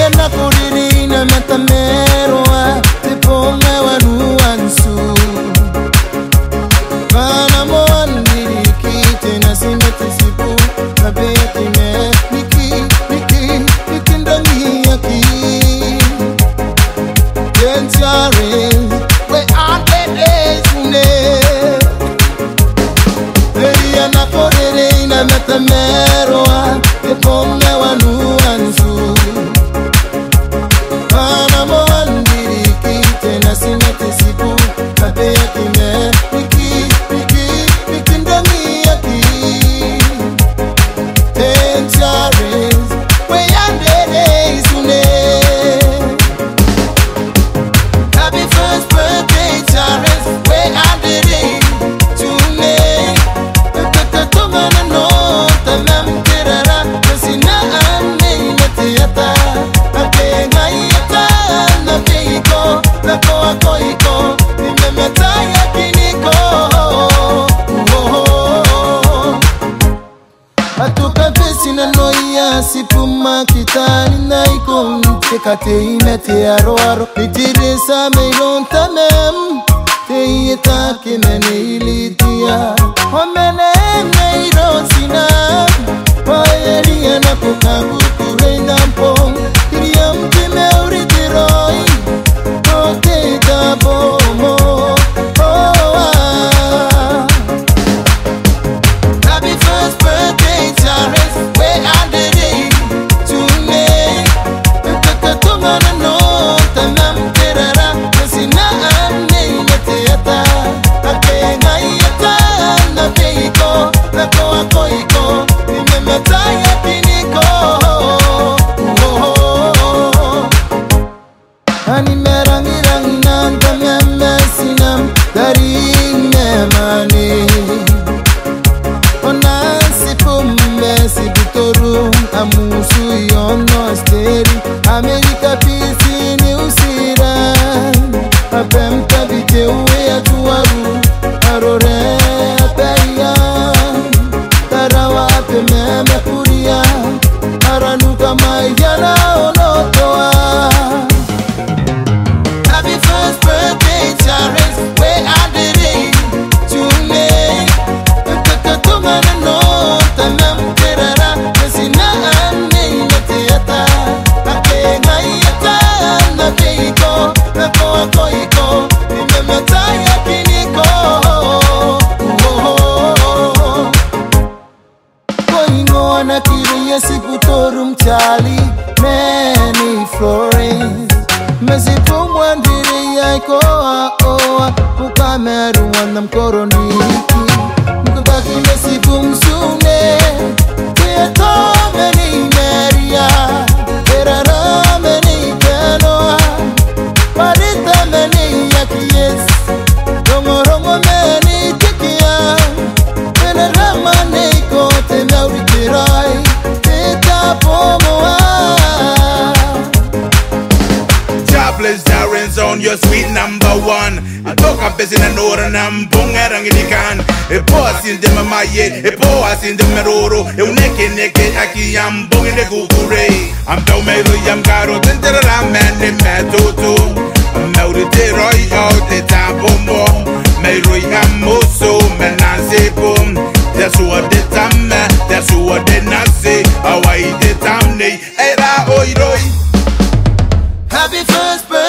na kuriri na metameroa te ponga wanu ansu mana moandiri kite na simeti sipu na beti me niki ndami yaki Jensare we ande sune Leria na kuriri na metameroa te ponga wanu ansu mana moandiri kite na simeti sipu na beti me Sipuma kitani na ikon Tekate imete aro Nitirisa meiron tamem Teiyeta kimene ilitia Homene meiron sina Paeria na kukagu kurei nampong Kiriam kime uritiroi Ote tabomo Happy first birthday, Charles. Where are the Ani merang nan tamam sinam dari memani Onasi pumbesi bitoru amusu yono steri America pisi ni usira Apem tabite uwe atuaru arore apeya Tarawa pememe kuria aranuka mayana onotoa Happy first birthday, Charles. Where are the days to me? Kakatuma na no, tamam terara. Kasina ane na teata. Ake ngayata na keiko, na koa koiko. Nimemata ya kiniko. Koingo na kiriya siputorum chali. Many Florence. Mesipu mwandiri ya ikoa oa Ukameru wanam koroniki Mkutaki mesipu msune Tieto meni meria Erara meni kenoa Parita meni ya kiyes Romo meni tikia Enera mani kote meuritirai Tita pomoa Jobless Darren's on your sweet number one. I talk a busy and order and bongerang in the can. A boss in the mamaye, a boss in the meroro, a neke aki am bong in the gukure. I'm Tomero Yam Garo, Tentera man in Matoto. I'm out the Roy out the Tambo, Mayroy Amoso, Menanse boom. That's what the Tama, that's what the Nase, Hawaii the Tamne, Era Oiroi. Happy first birthday.